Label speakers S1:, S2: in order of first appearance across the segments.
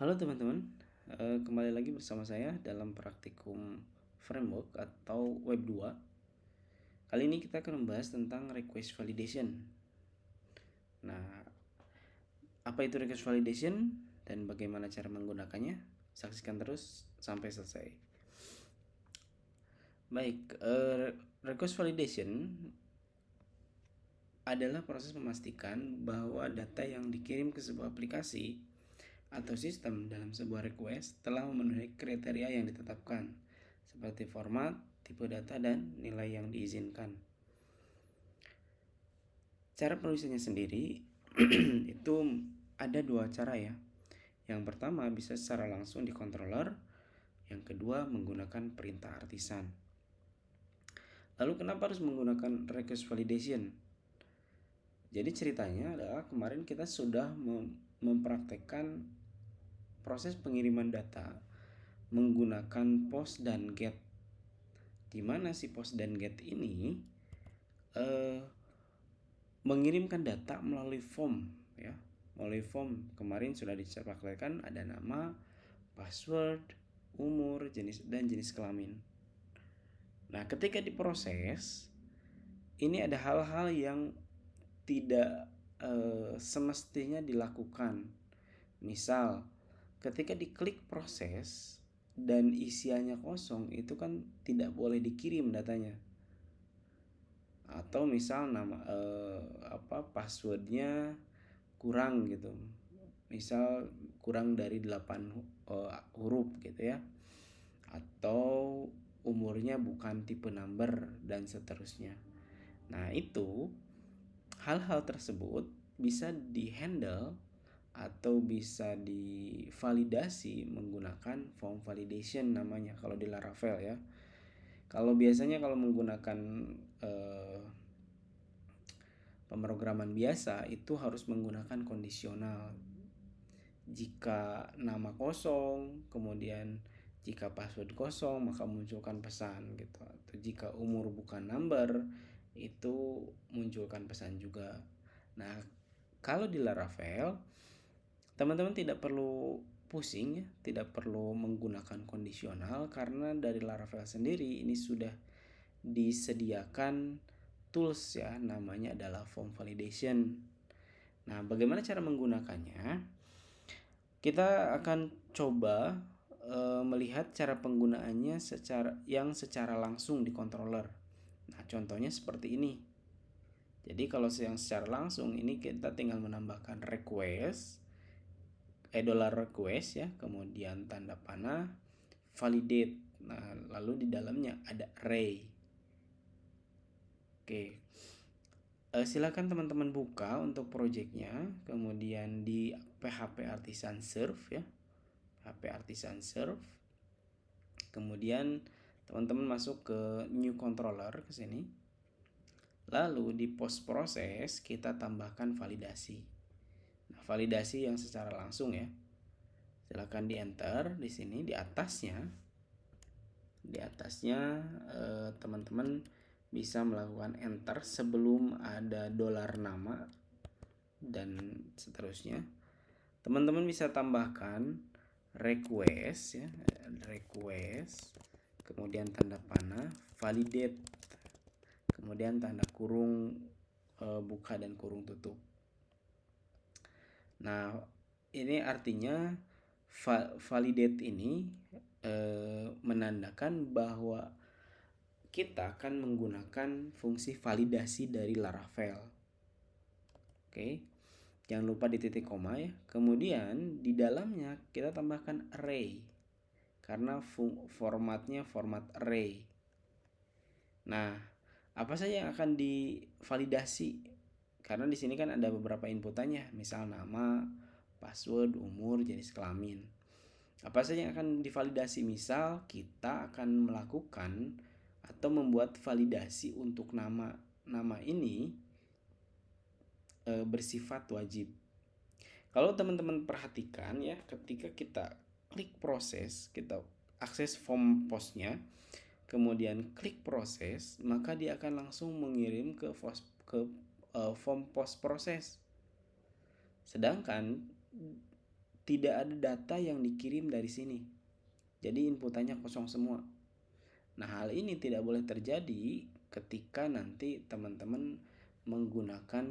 S1: Halo teman-teman, kembali lagi bersama saya dalam praktikum framework atau Web 2. Kali ini kita akan membahas tentang request validation. Nah, apa itu request validation dan bagaimana cara menggunakannya? Saksikan terus sampai selesai. Baik, request validation adalah proses memastikan bahwa data yang dikirim ke sebuah aplikasi atau sistem dalam sebuah request telah memenuhi kriteria yang ditetapkan, seperti format, tipe data, dan nilai yang diizinkan. Cara penulisannya sendiri itu ada dua cara ya. Yang pertama bisa secara langsung di controller, yang kedua menggunakan perintah artisan. Lalu kenapa harus menggunakan request validation? Jadi ceritanya adalah kemarin kita sudah mempraktekkan proses pengiriman data menggunakan post dan get, di mana si post dan get ini mengirimkan data melalui form ya. Melalui form kemarin sudah dipraktekkan, ada nama, password, umur, jenis dan jenis kelamin. Nah, ketika diproses ini ada hal-hal yang tidak semestinya dilakukan. Misal, ketika diklik proses dan isiannya kosong, itu kan tidak boleh dikirim datanya. Atau misal passwordnya kurang gitu. Misal kurang dari 8 huruf gitu ya. Atau umurnya bukan tipe number dan seterusnya. Nah, itu hal-hal tersebut bisa dihandle atau bisa divalidasi menggunakan form validation namanya kalau di Laravel ya. Kalau biasanya kalau menggunakan pemrograman biasa itu harus menggunakan kondisional. Jika nama kosong, kemudian jika password kosong maka munculkan pesan gitu. Atau jika umur bukan number itu munculkan pesan juga. Nah, kalau di Laravel teman-teman tidak perlu pusing ya, tidak perlu menggunakan kondisional karena dari Laravel sendiri ini sudah disediakan tools ya, namanya adalah form validation. Nah, bagaimana cara menggunakannya? Kita akan coba melihat cara penggunaannya secara langsung di controller. Nah, contohnya seperti ini. Jadi kalau yang secara langsung ini kita tinggal menambahkan request, $request ya, kemudian tanda panah, validate. Nah, lalu di dalamnya ada array. Oke. Silakan teman-teman buka untuk projectnya, kemudian di PHP Artisan Serve ya, PHP Artisan Serve. Kemudian teman-teman masuk ke New Controller ke sini. Lalu di post process kita tambahkan validasi. Nah, validasi yang secara langsung ya. Silakan di enter di sini di atasnya. Di atasnya teman-teman bisa melakukan enter sebelum ada $nama dan seterusnya. Teman-teman bisa tambahkan request ya, request, kemudian tanda panah, validate, kemudian tanda kurung buka dan kurung tutup. Nah, ini artinya validate ini menandakan bahwa kita akan menggunakan fungsi validasi dari Laravel. Oke. Jangan lupa di titik koma ya. Kemudian di dalamnya kita tambahkan array. Karena formatnya format array. Nah, apa saja yang akan divalidasi? Karena di sini kan ada beberapa inputannya, misal nama, password, umur, jenis kelamin. Apa saja yang akan divalidasi? Misal kita akan melakukan atau membuat validasi untuk nama ini bersifat wajib. Kalau teman-teman perhatikan ya, ketika kita klik proses, kita akses form postnya, kemudian klik proses, maka dia akan langsung mengirim ke form post proses. Sedangkan tidak ada data yang dikirim dari sini. Jadi inputannya kosong semua. Nah, hal ini tidak boleh terjadi ketika nanti teman-teman menggunakan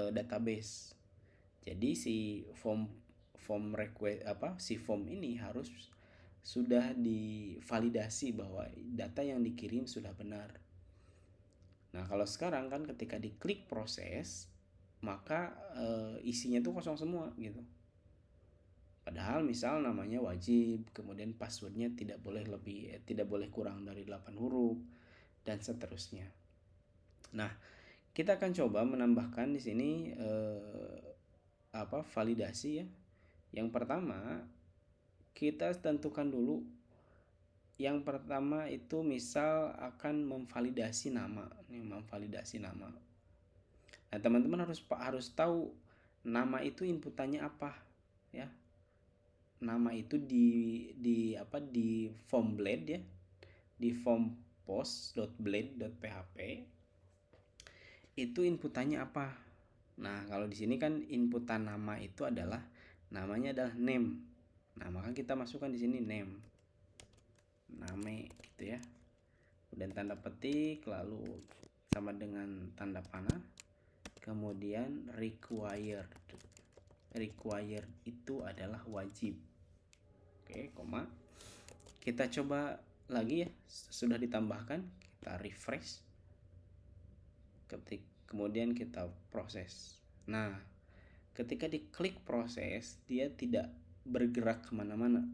S1: database. Jadi si form request si form ini harus sudah divalidasi bahwa data yang dikirim sudah benar. Nah, kalau sekarang kan ketika diklik proses, maka isinya tuh kosong semua gitu. Padahal misal namanya wajib, kemudian passwordnya tidak boleh kurang dari 8 huruf dan seterusnya. Nah, kita akan coba menambahkan di sini validasi ya. Yang pertama, kita tentukan dulu. Yang pertama itu misal akan memvalidasi nama. Nah, teman-teman harus tahu nama itu inputannya apa ya. Nama itu di form blade ya. Di form post.blade.php itu inputannya apa. Nah, kalau di sini kan inputan nama itu namanya adalah name. Nah, maka kita masukkan di sini name gitu ya. Kemudian tanda petik, lalu sama dengan tanda panah. Kemudian required itu adalah wajib. Oke, koma. Kita coba lagi ya, sudah ditambahkan, kita refresh. Kemudian kita proses. Nah, ketika diklik proses, dia tidak bergerak kemana-mana.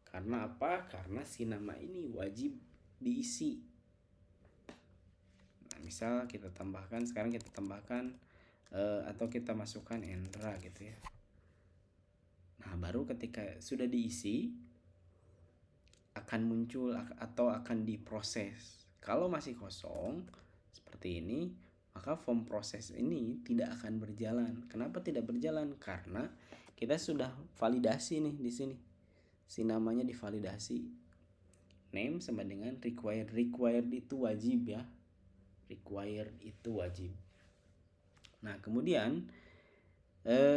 S1: Karena apa? Karena si nama ini wajib diisi. Nah, misal sekarang kita tambahkan atau kita masukkan Endra gitu ya. Nah, baru ketika sudah diisi akan muncul atau akan diproses. Kalau masih kosong seperti ini, maka form proses ini tidak akan berjalan. Kenapa tidak berjalan? Karena kita sudah validasi nih di sini. Si namanya divalidasi. Name sama dengan required. Required itu wajib ya. Required itu wajib. Nah, kemudian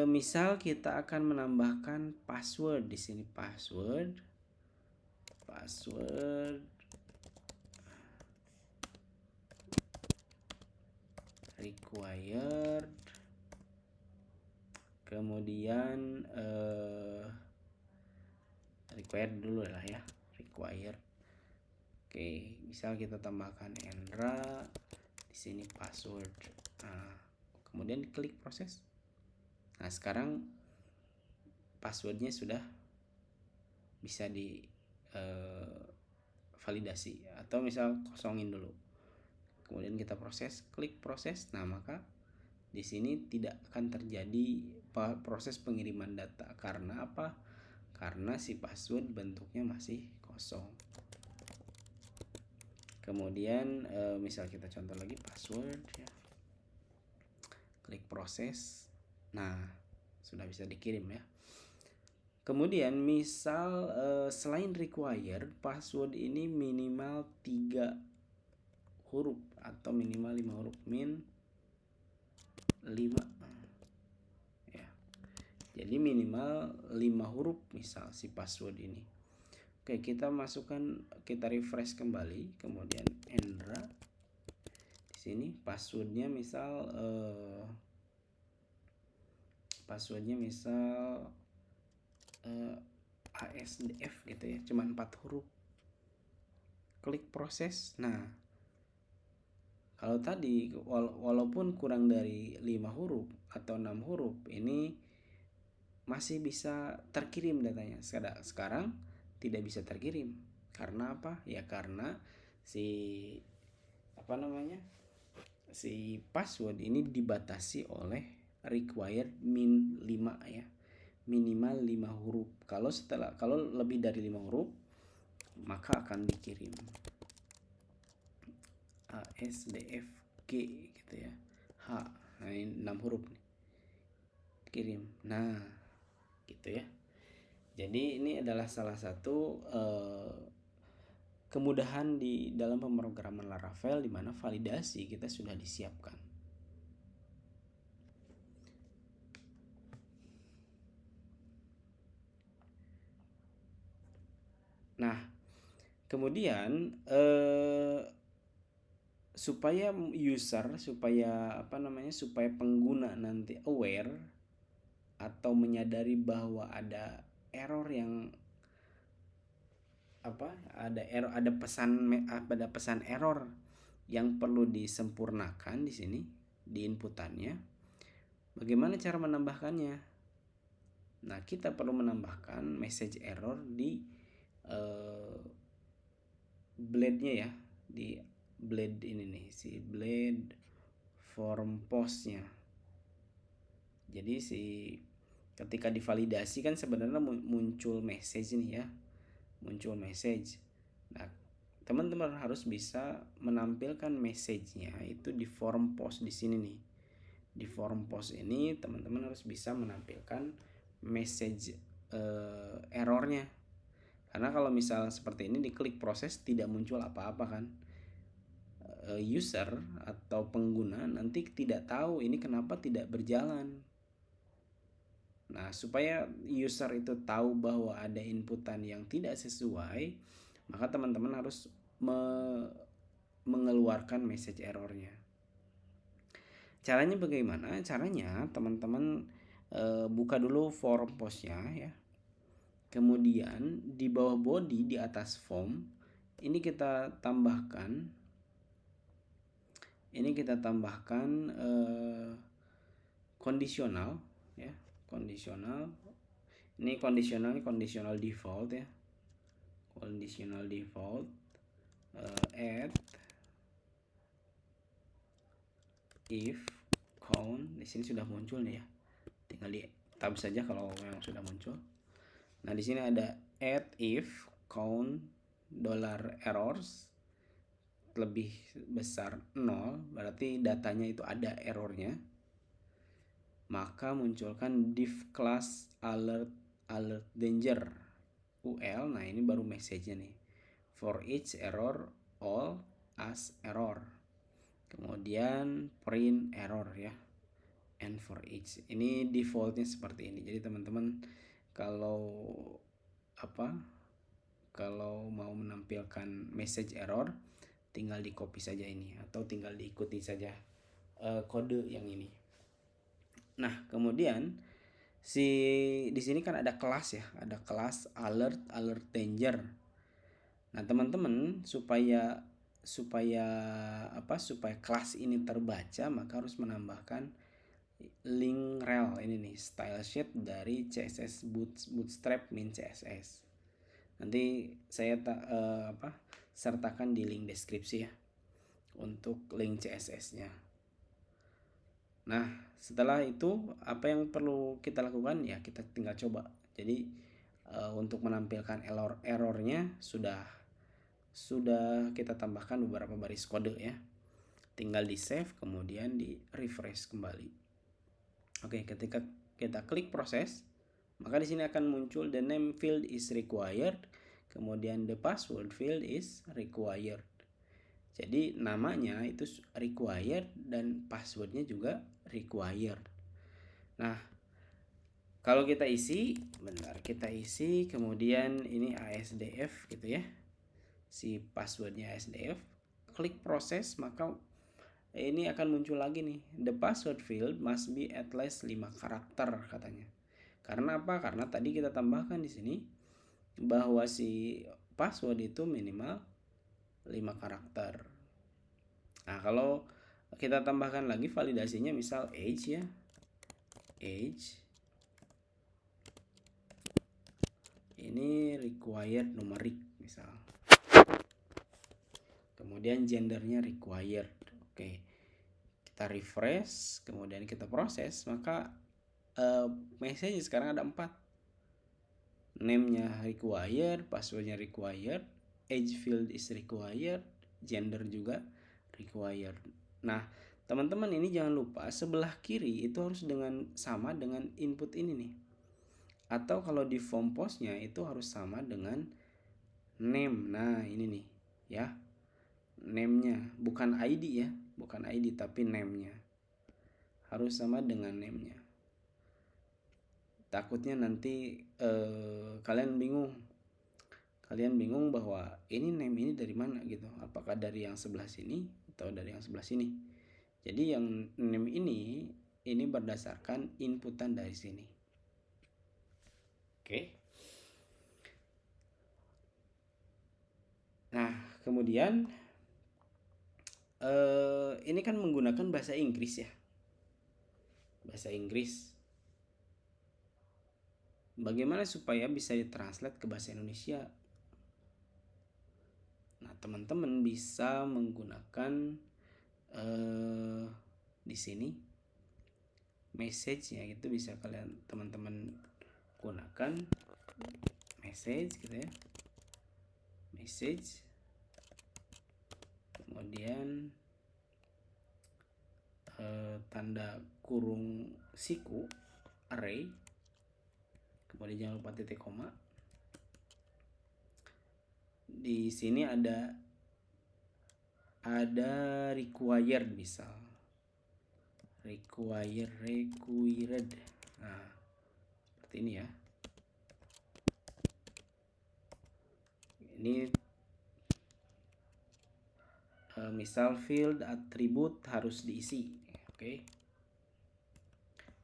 S1: misal kita akan menambahkan password di sini. Password required. Kemudian required dulu lah ya, required. Oke, misal kita tambahkan Endra di sini password. Nah, kemudian klik proses. Nah, sekarang passwordnya sudah bisa di validasi atau misal kosongin dulu. Kemudian kita klik proses. Nah, maka di sini tidak akan terjadi proses pengiriman data. Karena apa? Karena si password bentuknya masih kosong. Kemudian misal kita contoh lagi password ya. Klik proses. Nah, sudah bisa dikirim ya. Kemudian misal selain required, password ini minimal 3 huruf atau minimal 5 huruf, min 5 ya. Jadi minimal 5 huruf misal si password ini. Oke, kita refresh kembali, kemudian Endra. Di sini passwordnya misal ASDF gitu ya, cuma 4 huruf. Klik proses. Nah, kalau tadi walaupun kurang dari 5 huruf atau 6 huruf, ini masih bisa terkirim datanya. Sekarang tidak bisa terkirim. Karena apa? Ya karena si password ini dibatasi oleh required min 5 ya. Minimal 5 huruf. Kalau lebih dari 5 huruf maka akan dikirim. ASDFG gitu ya. H. Nah, ini 6 huruf nih. Kirim. Nah, gitu ya. Jadi ini adalah salah satu kemudahan di dalam pemrograman Laravel di mana validasi kita sudah disiapkan. Nah, kemudian supaya supaya pengguna nanti aware atau menyadari bahwa ada error yang ada pesan error yang perlu disempurnakan di sini di inputannya. Bagaimana cara menambahkannya? Nah, kita perlu menambahkan message error di blade-nya ya, di blade ini nih, si blade form post-nya. Jadi ketika divalidasi kan sebenarnya muncul message nih ya, muncul message. Nah, teman-teman harus bisa menampilkan message-nya itu di form post di sini nih. Di form post ini teman-teman harus bisa menampilkan message errornya. Karena kalau misalnya seperti ini diklik proses tidak muncul apa-apa kan. User atau pengguna nanti tidak tahu ini kenapa tidak berjalan. Nah, supaya user itu tahu bahwa ada inputan yang tidak sesuai, maka teman-teman harus mengeluarkan message errornya. Caranya bagaimana? Caranya teman-teman buka dulu form postnya ya. Kemudian di bawah body di atas form ini kita tambahkan kondisional ya, kondisional. Ini kondisional default ya. Conditional default add if count. Di sini sudah muncul nih ya. Tinggal di tab saja kalau memang sudah muncul. Nah, di sini ada add if count $errors lebih besar 0, berarti datanya itu ada errornya. Maka munculkan div class alert danger UL. Nah, ini baru message-nya nih. For each error all as error. Kemudian print error ya. And for each. Ini defaultnya seperti ini. Jadi teman-teman kalau mau menampilkan message error tinggal di copy saja ini atau tinggal diikuti saja kode yang ini. Nah, kemudian di sini kan ada kelas ya, ada kelas alert danger. Nah, teman-teman supaya kelas ini terbaca maka harus menambahkan link rel ini nih, style sheet dari CSS Bootstrap min CSS. Nanti saya sertakan di link deskripsi ya untuk link CSS-nya. Nah, setelah itu apa yang perlu kita lakukan ya, kita tinggal coba. Jadi untuk menampilkan errornya sudah kita tambahkan beberapa baris kode ya. Tinggal di save kemudian di refresh kembali. Oke, ketika kita klik proses, maka di sini akan muncul the name field is required, kemudian the password field is required. Jadi namanya itu required dan passwordnya juga required. Nah, kalau kita isi, kemudian ini ASDF gitu ya, si passwordnya ASDF, klik proses, maka ini akan muncul lagi nih, the password field must be at least 5 karakter katanya. Karena apa? Karena tadi kita tambahkan di sini bahwa si password itu minimal 5 karakter. Nah, kalau kita tambahkan lagi validasinya misal age ya. Age. Ini required numeric misal. Kemudian gendernya required. Oke. Kita refresh, kemudian kita proses, maka message sekarang ada 4. Name-nya required, passwordnya required, age field is required, gender juga required. Nah, teman-teman ini jangan lupa sebelah kiri itu harus sama dengan input ini nih. Atau kalau di form postnya itu harus sama dengan name. Nah, ini nih ya. Name-nya bukan ID ya, bukan ID tapi name-nya. Harus sama dengan name-nya. Takutnya nanti kalian bingung. kalian bingung bahwa ini name ini dari mana gitu, apakah dari yang sebelah sini atau dari yang sebelah sini. Jadi yang name ini berdasarkan inputan dari sini. Oke. Nah, kemudian ini kan menggunakan bahasa Inggris ya. Bahasa Inggris. Bagaimana supaya bisa ditranslate ke bahasa Indonesia? Nah, teman-teman bisa menggunakan di sini message ya, itu bisa kalian teman-teman gunakan message gitu ya. Message. Kemudian tanda kurung siku array, kemudian jangan lupa titik koma. Di sini ada required, misal required. Nah, seperti ini ya. Ini misal field atribut harus diisi. Oke.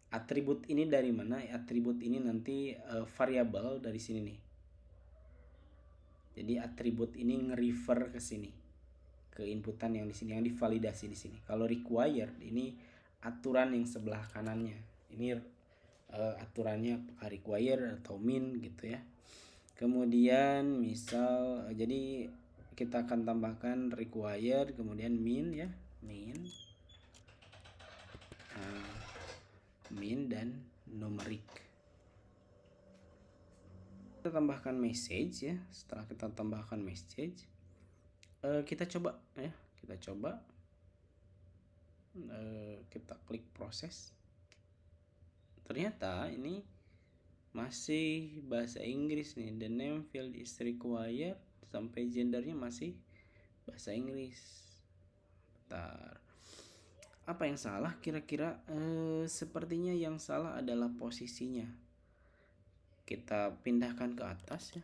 S1: Atribut ini dari mana? Atribut ini nanti variabel dari sini nih. Jadi atribut ini nge-refer ke sini, ke inputan yang di sini, yang divalidasi di sini. Kalau required ini aturan yang sebelah kanannya. Ini aturannya apakah required atau min gitu ya. Kemudian misal jadi kita akan tambahkan required, kemudian min ya, min. Min dan numeric. Kita tambahkan message ya. Setelah kita tambahkan message, kita coba ya, kita klik proses. Ternyata ini masih bahasa Inggris nih. The name field is required sampai gendernya masih bahasa Inggris. Bentar, apa yang salah kira-kira? Sepertinya yang salah adalah posisinya. Kita pindahkan ke atas ya,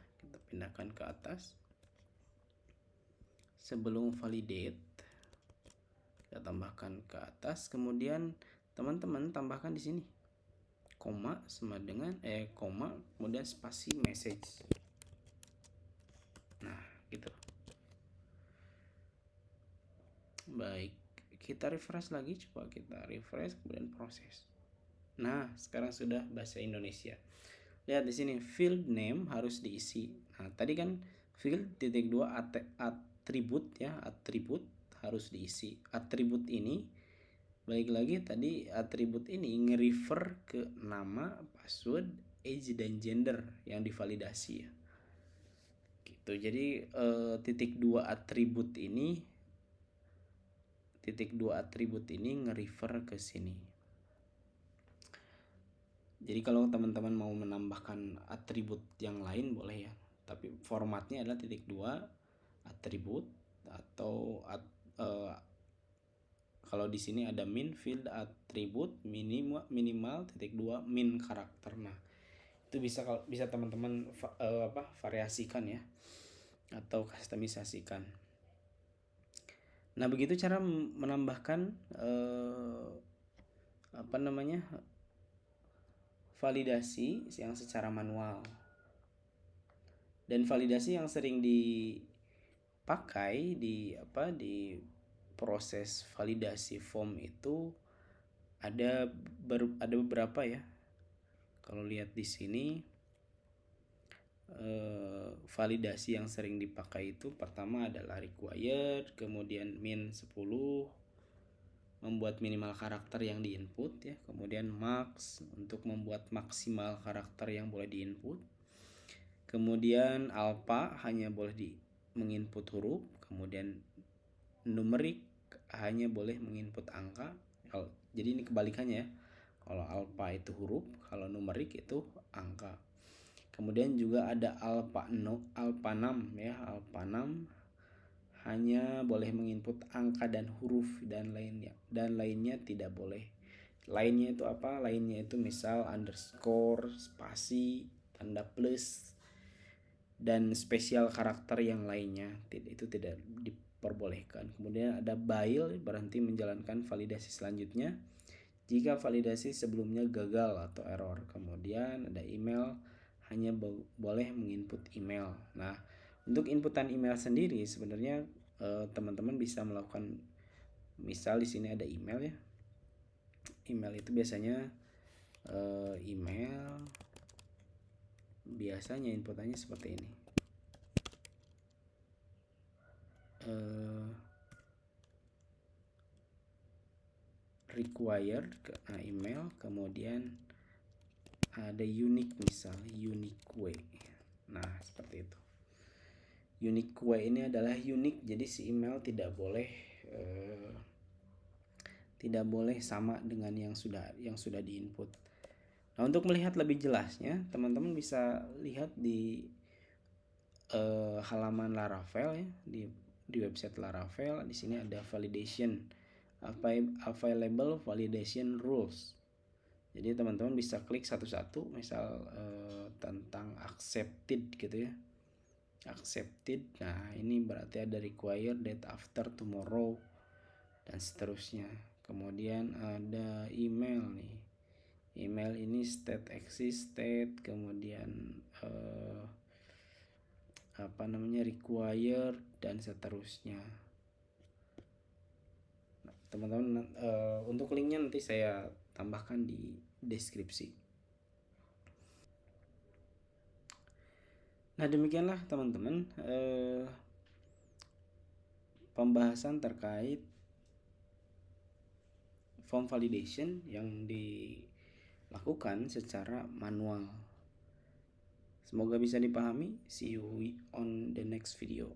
S1: sebelum validate kita tambahkan ke atas. Kemudian teman-teman tambahkan di sini koma sama dengan koma kemudian spasi message. Nah gitu. Baik, kita refresh lagi, coba kita refresh kemudian proses. Nah sekarang sudah bahasa Indonesia. Lihat di sini field name harus diisi. Nah tadi kan field titik 2 atribut ya, atribut harus diisi. Atribut ini balik lagi tadi, atribut ini nge-refer ke nama, password, age dan gender yang divalidasi ya. Gitu. Jadi titik 2 atribut ini nge-refer ke sini. Jadi kalau teman-teman mau menambahkan atribut yang lain boleh ya, tapi formatnya adalah titik 2 atribut atau kalau di sini ada min field atribut minimal titik 2 min karakter. Nah itu bisa teman-teman variasikan ya atau kustomisasikan. Nah begitu cara menambahkan validasi yang secara manual. Dan validasi yang sering dipakai di proses validasi form itu ada beberapa ya. Kalau lihat di sini validasi yang sering dipakai itu pertama adalah required, kemudian min 10, membuat minimal karakter yang diinput ya, kemudian max untuk membuat maksimal karakter yang boleh diinput, kemudian alpha hanya boleh menginput huruf, kemudian numerik hanya boleh menginput angka. Jadi ini kebalikannya ya, kalau alpha itu huruf, kalau numerik itu angka. Kemudian juga ada alpha 6 ya, alpha 6 hanya boleh menginput angka dan huruf dan lainnya tidak boleh. Lainnya itu apa? Lainnya itu misal underscore, spasi, tanda plus, dan spesial karakter yang lainnya itu tidak diperbolehkan. Kemudian ada BAIL, berhenti menjalankan validasi selanjutnya jika validasi sebelumnya gagal atau error. Kemudian ada email, hanya boleh menginput email. Nah, untuk inputan email sendiri sebenarnya teman-teman bisa melakukan, misal di sini ada email ya. Email itu biasanya email biasanya inputannya seperti ini. Required email, kemudian ada unique, misal unique way. Nah, seperti itu. Unique way ini adalah unik, jadi si email tidak boleh sama dengan yang sudah diinput. Nah, untuk melihat lebih jelasnya, teman-teman bisa lihat di halaman Laravel ya, di website Laravel. Di sini ada validation, available validation rules. Jadi teman-teman bisa klik satu-satu, misal tentang accepted gitu ya. Accepted. Nah, ini berarti ada required, date after tomorrow, dan seterusnya. Kemudian ada email nih. Email ini state exist, state, kemudian required, dan seterusnya. Nah, teman-teman, untuk linknya nanti saya tambahkan di deskripsi. Nah, demikianlah teman-teman pembahasan terkait form validation yang dilakukan secara manual. Semoga bisa dipahami. See you on the next video.